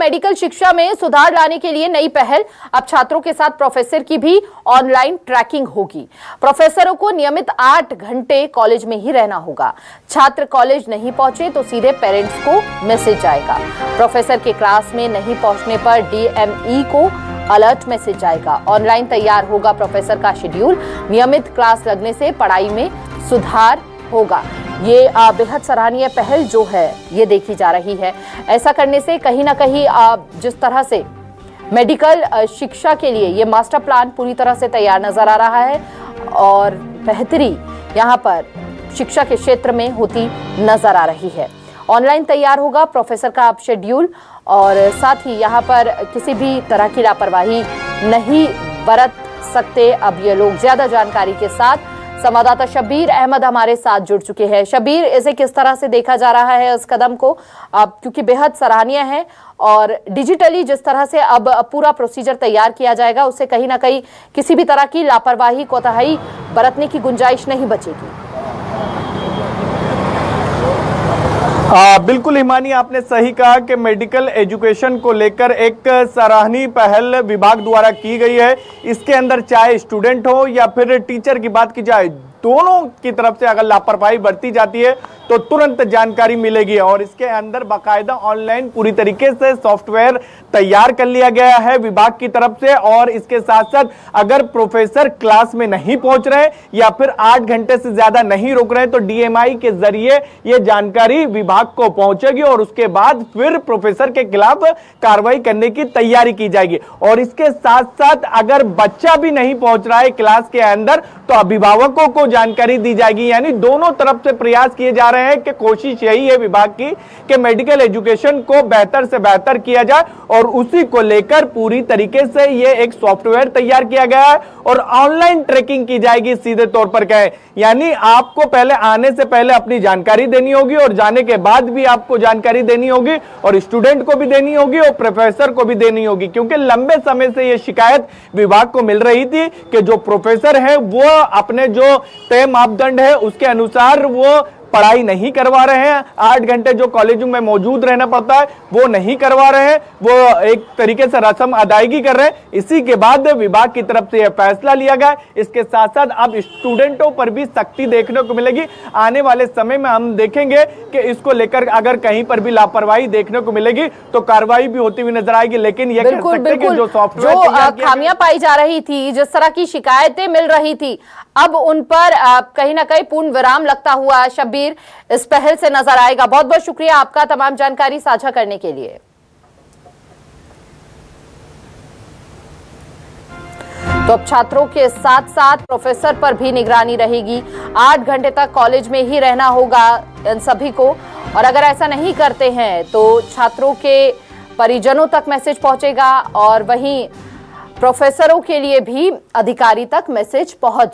Medical शिक्षा में सुधार लाने के लिए नई पहल। अब छात्रों के साथ प्रोफेसर की भी ऑनलाइन ट्रैकिंग होगी। प्रोफेसरों को नियमित 8 घंटे कॉलेज में ही रहना होगा। छात्र कॉलेज नहीं पहुंचे तो सीधे पेरेंट्स को मैसेज जाएगा। प्रोफेसर के क्लास में नहीं पहुंचने पर DME को अलर्ट मैसेज जाएगा। ऑनलाइन तैयार होगा प्रोफेसर का शेड्यूल। नियमित क्लास लगने से पढ़ाई में सुधार होगा। ये बेहद सराहनीय पहल जो है ये देखी जा रही है। ऐसा करने से कहीं ना कहीं जिस तरह से मेडिकल शिक्षा के लिए ये मास्टर प्लान पूरी तरह से तैयार नजर आ रहा है और बेहतरी यहाँ पर शिक्षा के क्षेत्र में होती नजर आ रही है। ऑनलाइन तैयार होगा प्रोफेसर का अब शेड्यूल और साथ ही यहाँ पर किसी भी तरह की लापरवाही नहीं बरत सकते अब ये लोग। ज्यादा जानकारी के साथ संवाददाता शब्बीर अहमद हमारे साथ जुड़ चुके हैं। शब्बीर, इसे किस तरह से देखा जा रहा है इस कदम को, अब क्योंकि बेहद सराहनीय है और डिजिटली जिस तरह से अब पूरा प्रोसीजर तैयार किया जाएगा उससे कहीं ना कहीं किसी भी तरह की लापरवाही कोताही बरतने की गुंजाइश नहीं बचेगी। बिल्कुल हिमानी, आपने सही कहा कि मेडिकल एजुकेशन को लेकर एक सराहनीय पहल विभाग द्वारा की गई है। इसके अंदर चाहे स्टूडेंट हो या फिर टीचर की बात की जाए, दोनों की तरफ से अगर लापरवाही बरती जाती है तो तुरंत जानकारी मिलेगी और इसके अंदर बाकायदा ऑनलाइन पूरी तरीके से सॉफ्टवेयर तैयार कर लिया गया है विभाग की तरफ से। और इसके साथ साथ अगर प्रोफेसर क्लास में नहीं पहुंच रहे या फिर 8 घंटे से ज्यादा नहीं रुक रहे तो DMI के जरिए ये जानकारी विभाग को पहुंचेगी और उसके बाद फिर प्रोफेसर के खिलाफ कार्रवाई करने की तैयारी की जाएगी। और इसके साथ साथ अगर बच्चा भी नहीं पहुंच रहा है क्लास के अंदर तो अभिभावकों को जानकारी दी जाएगी। यानी दोनों तरफ से प्रयास किए जा रहे हैं कि कोशिश यही है विभाग की कि मेडिकल एजुकेशन को बेहतर से बेहतर किया जाए और उसी को लेकर पूरी तरीके से ये एक सॉफ्टवेयर तैयार किया गया है और ऑनलाइन ट्रैकिंग की जाएगी। सीधे तौर पर कहें यानी आपको पहले आने से पहले अपनी जानकारी देनी होगी और जाने के बाद भी आपको जानकारी देनी होगी और स्टूडेंट को भी देनी होगी और प्रोफेसर को भी देनी होगी। क्योंकि लंबे समय से यह शिकायत विभाग को मिल रही थी कि जो प्रोफेसर है वो अपने जो तय मापदंड है उसके अनुसार वो पढ़ाई नहीं करवा रहे हैं। 8 घंटे जो कॉलेजों में मौजूद रहना पड़ता है वो नहीं करवा रहे हैं, वो एक तरीके से रस्म अदायगी कर रहे हैं। इसी के बाद विभाग की तरफ से यह फैसला लिया गया। इसके साथ साथ अब स्टूडेंटों पर भी सख्ती देखने को मिलेगी। आने वाले समय में हम देखेंगे कि इसको लेकर अगर कहीं पर भी लापरवाही देखने को मिलेगी तो कार्रवाई भी होती हुई नजर आएगी। लेकिन यह कह सकते हैं कि जो सॉफ्टवेयर खामियां पाई जा रही थी, जिस तरह की शिकायतें मिल रही थी, अब उन पर कहीं ना कहीं पूर्ण विराम लगता हुआ शब्बीर इस पहल से नजर आएगा। बहुत बहुत शुक्रिया आपका तमाम जानकारी साझा करने के लिए। तो अब छात्रों के साथ साथ प्रोफेसर पर भी निगरानी रहेगी। 8 घंटे तक कॉलेज में ही रहना होगा इन सभी को और अगर ऐसा नहीं करते हैं तो छात्रों के परिजनों तक मैसेज पहुंचेगा और वहीं प्रोफेसरों के लिए भी अधिकारी तक मैसेज पहुंच